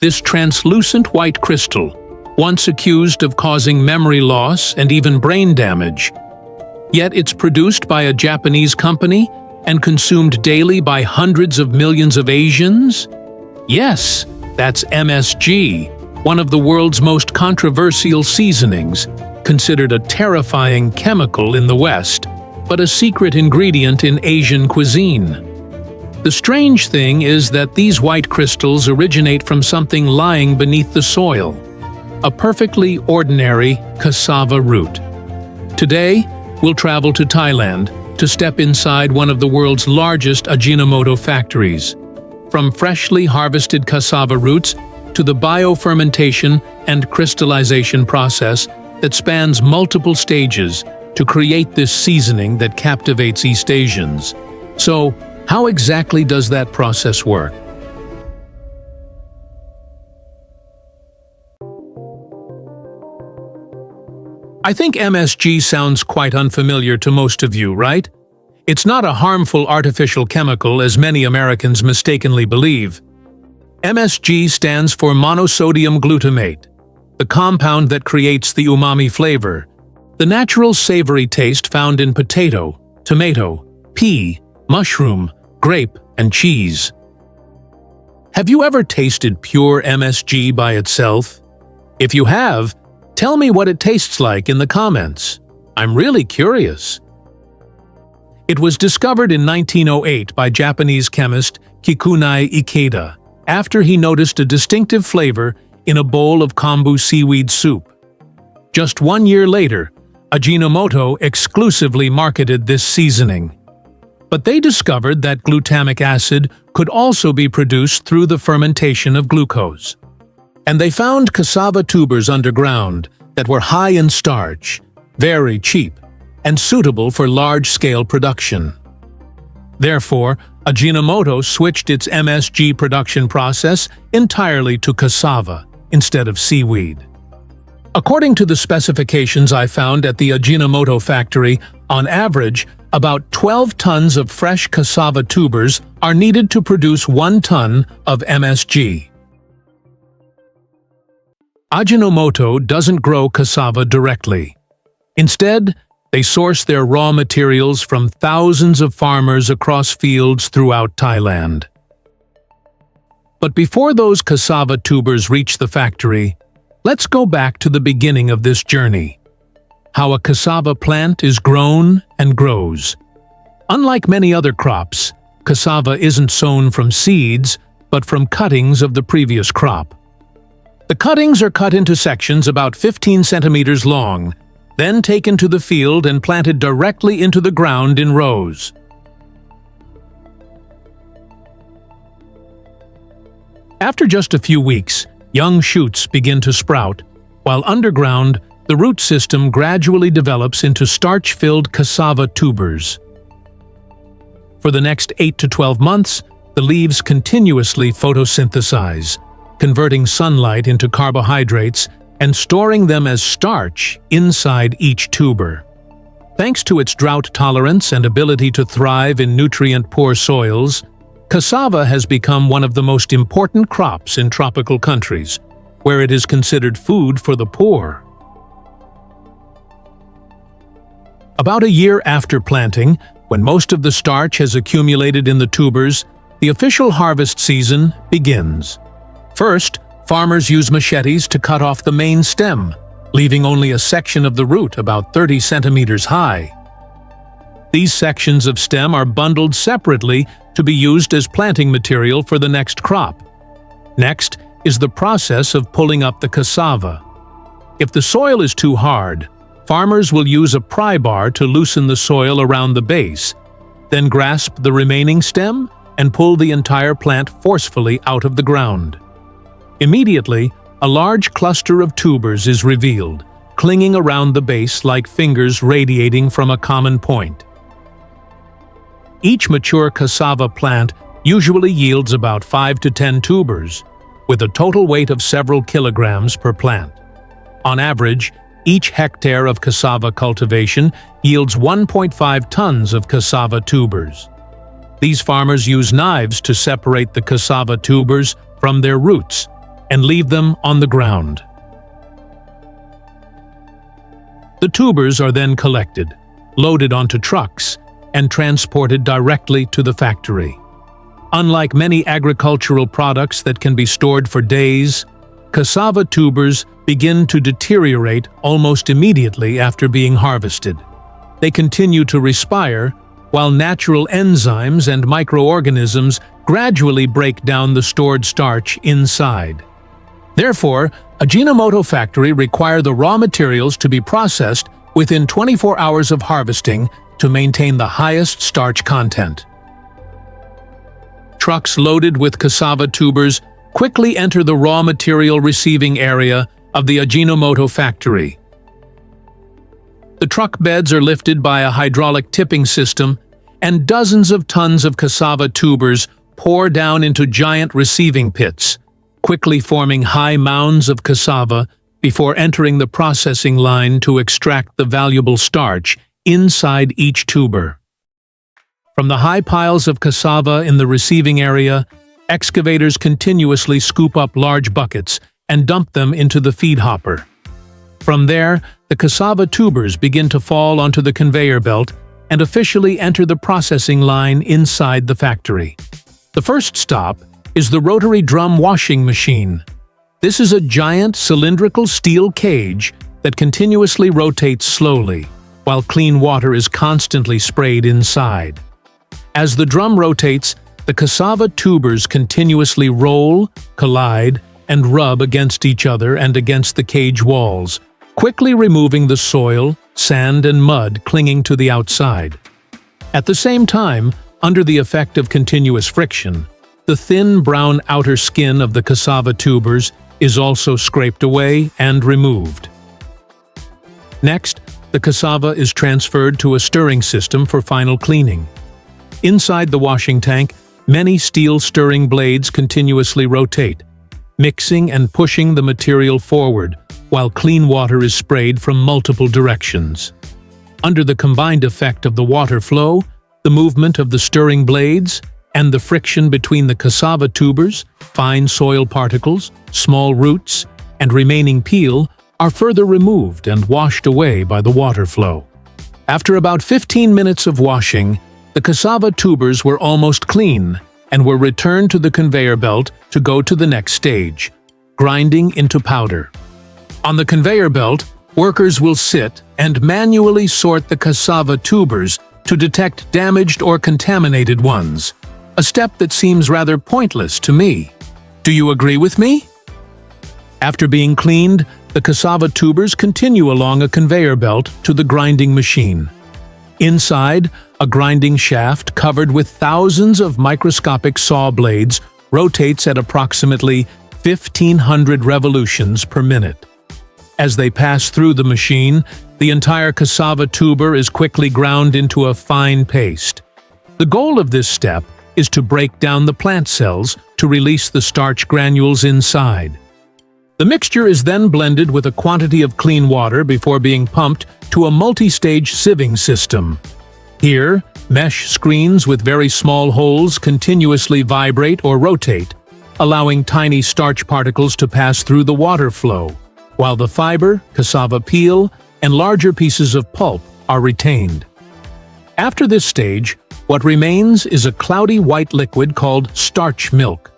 This translucent white crystal, once accused of causing memory loss and even brain damage. Yet it's produced by a Japanese company and consumed daily by hundreds of millions of Asians? Yes, that's MSG, one of the world's most controversial seasonings, considered a terrifying chemical in the West, but a secret ingredient in Asian cuisine. The strange thing is that these white crystals originate from something lying beneath the soil, a perfectly ordinary cassava root. Today, we'll travel to Thailand to step inside one of the world's largest Ajinomoto factories. From freshly harvested cassava roots to the biofermentation and crystallization process that spans multiple stages to create this seasoning that captivates East Asians. So, how exactly does that process work? I think MSG sounds quite unfamiliar to most of you, right? It's not a harmful artificial chemical as many Americans mistakenly believe. MSG stands for Monosodium Glutamate, the compound that creates the umami flavor, the natural savory taste found in potato, tomato, pea, mushroom, grape, and cheese. Have you ever tasted pure MSG by itself? If you have, tell me what it tastes like in the comments. I'm really curious. It was discovered in 1908 by Japanese chemist Kikunai Ikeda after he noticed a distinctive flavor in a bowl of kombu seaweed soup. Just 1 year later, Ajinomoto exclusively marketed this seasoning. But they discovered that glutamic acid could also be produced through the fermentation of glucose. And they found cassava tubers underground that were high in starch, very cheap, and suitable for large-scale production. Therefore, Ajinomoto switched its MSG production process entirely to cassava instead of seaweed. According to the specifications I found at the Ajinomoto factory, on average, about 12 tons of fresh cassava tubers are needed to produce 1 ton of MSG. Ajinomoto doesn't grow cassava directly. Instead, they source their raw materials from thousands of farmers across fields throughout Thailand. But before those cassava tubers reach the factory, let's go back to the beginning of this journey. How a cassava plant is grown and grows. Unlike many other crops, cassava isn't sown from seeds, but from cuttings of the previous crop. The cuttings are cut into sections about 15 centimeters long, then taken to the field and planted directly into the ground in rows. After just a few weeks, young shoots begin to sprout, while underground, the root system gradually develops into starch-filled cassava tubers. For the next 8 to 12 months, the leaves continuously photosynthesize, converting sunlight into carbohydrates and storing them as starch inside each tuber. Thanks to its drought tolerance and ability to thrive in nutrient-poor soils, cassava has become one of the most important crops in tropical countries, where it is considered food for the poor. About a year after planting, when most of the starch has accumulated in the tubers, the official harvest season begins. First, farmers use machetes to cut off the main stem, leaving only a section of the root about 30 centimeters high. These sections of stem are bundled separately to be used as planting material for the next crop. Next is the process of pulling up the cassava. If the soil is too hard, farmers will use a pry bar to loosen the soil around the base, then grasp the remaining stem and pull the entire plant forcefully out of the ground. Immediately, a large cluster of tubers is revealed, clinging around the base like fingers radiating from a common point. Each mature cassava plant usually yields about 5 to 10 tubers, with a total weight of several kilograms per plant. On average, each hectare of cassava cultivation yields 1.5 tons of cassava tubers. These farmers use knives to separate the cassava tubers from their roots, and leave them on the ground. The tubers are then collected, loaded onto trucks, and transported directly to the factory. Unlike many agricultural products that can be stored for days, cassava tubers begin to deteriorate almost immediately after being harvested. They continue to respire, while natural enzymes and microorganisms gradually break down the stored starch inside. Therefore, Ajinomoto factory require the raw materials to be processed within 24 hours of harvesting to maintain the highest starch content. Trucks loaded with cassava tubers quickly enter the raw material receiving area of the Ajinomoto factory. The truck beds are lifted by a hydraulic tipping system, and dozens of tons of cassava tubers pour down into giant receiving pits, quickly forming high mounds of cassava before entering the processing line to extract the valuable starch inside each tuber. From the high piles of cassava in the receiving area, excavators continuously scoop up large buckets and dump them into the feed hopper. From there, the cassava tubers begin to fall onto the conveyor belt and officially enter the processing line inside the factory. The first stop is the rotary drum washing machine. This is a giant cylindrical steel cage that continuously rotates slowly, while clean water is constantly sprayed inside. As the drum rotates, the cassava tubers continuously roll, collide, and rub against each other and against the cage walls, quickly removing the soil, sand, and mud clinging to the outside. At the same time, under the effect of continuous friction, the thin brown outer skin of the cassava tubers is also scraped away and removed. Next, the cassava is transferred to a stirring system for final cleaning. Inside the washing tank, many steel stirring blades continuously rotate, mixing and pushing the material forward, while clean water is sprayed from multiple directions. Under the combined effect of the water flow, the movement of the stirring blades, and the friction between the cassava tubers, fine soil particles, small roots, and remaining peel are further removed and washed away by the water flow. After about 15 minutes of washing, the cassava tubers were almost clean and were returned to the conveyor belt to go to the next stage, grinding into powder. On the conveyor belt, workers will sit and manually sort the cassava tubers to detect damaged or contaminated ones, a step that seems rather pointless to me. Do you agree with me? After being cleaned, the cassava tubers continue along a conveyor belt to the grinding machine. Inside, a grinding shaft covered with thousands of microscopic saw blades rotates at approximately 1,500 revolutions per minute. As they pass through the machine, the entire cassava tuber is quickly ground into a fine paste. The goal of this step is to break down the plant cells to release the starch granules inside. The mixture is then blended with a quantity of clean water before being pumped to a multi-stage sieving system. Here, mesh screens with very small holes continuously vibrate or rotate, allowing tiny starch particles to pass through the water flow, while the fiber, cassava peel, and larger pieces of pulp are retained. After this stage, what remains is a cloudy white liquid called starch milk.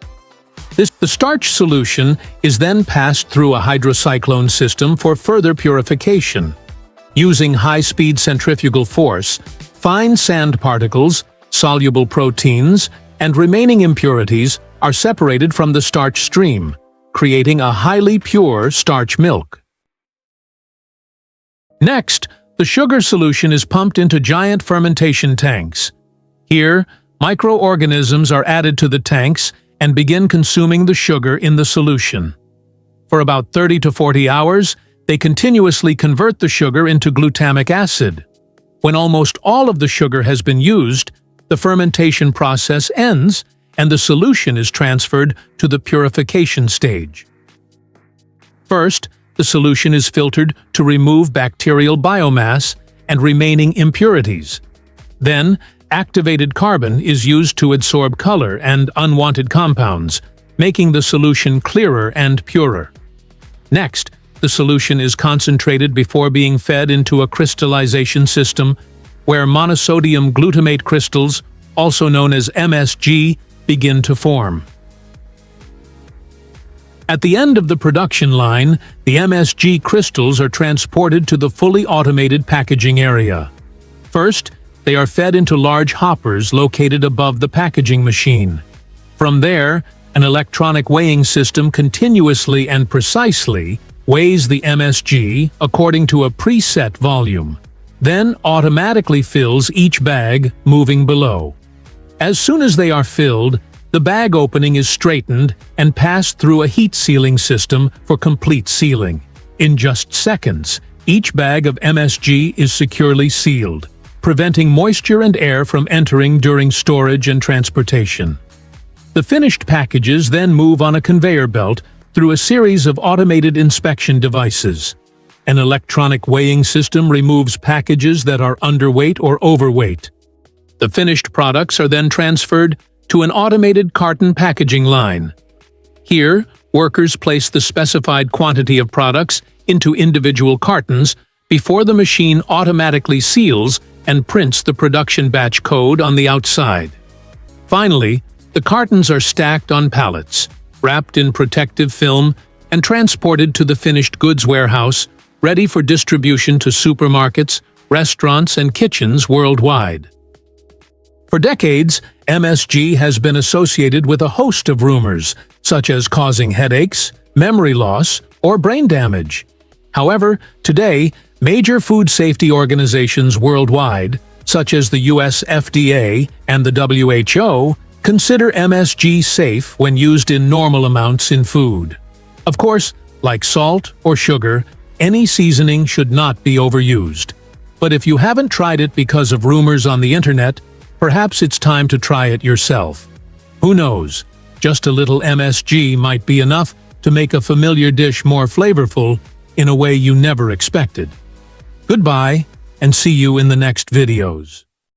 The starch solution is then passed through a hydrocyclone system for further purification. Using high-speed centrifugal force, fine sand particles, soluble proteins, and remaining impurities are separated from the starch stream, creating a highly pure starch milk. Next, the sugar solution is pumped into giant fermentation tanks. Here, microorganisms are added to the tanks and begin consuming the sugar in the solution. For about 30 to 40 hours, they continuously convert the sugar into glutamic acid. When almost all of the sugar has been used, the fermentation process ends and the solution is transferred to the purification stage. First, the solution is filtered to remove bacterial biomass and remaining impurities. Then, activated carbon is used to adsorb color and unwanted compounds, making the solution clearer and purer. Next, the solution is concentrated before being fed into a crystallization system where monosodium glutamate crystals, also known as MSG, begin to form. At the end of the production line, the MSG crystals are transported to the fully automated packaging area. First, they are fed into large hoppers located above the packaging machine. From there, an electronic weighing system continuously and precisely weighs the MSG according to a preset volume, then automatically fills each bag, moving below. As soon as they are filled, the bag opening is straightened and passed through a heat sealing system for complete sealing. In just seconds, each bag of MSG is securely sealed, preventing moisture and air from entering during storage and transportation. The finished packages then move on a conveyor belt through a series of automated inspection devices. An electronic weighing system removes packages that are underweight or overweight. The finished products are then transferred to an automated carton packaging line. Here, workers place the specified quantity of products into individual cartons before the machine automatically seals and prints the production batch code on the outside. Finally, the cartons are stacked on pallets, wrapped in protective film, and transported to the finished goods warehouse, ready for distribution to supermarkets, restaurants, and kitchens worldwide. For decades, MSG has been associated with a host of rumors, such as causing headaches, memory loss, or brain damage. However, today, major food safety organizations worldwide, such as the US FDA and the WHO, consider MSG safe when used in normal amounts in food. Of course, like salt or sugar, any seasoning should not be overused. But if you haven't tried it because of rumors on the internet, perhaps it's time to try it yourself. Who knows? Just a little MSG might be enough to make a familiar dish more flavorful in a way you never expected. Goodbye, and see you in the next videos.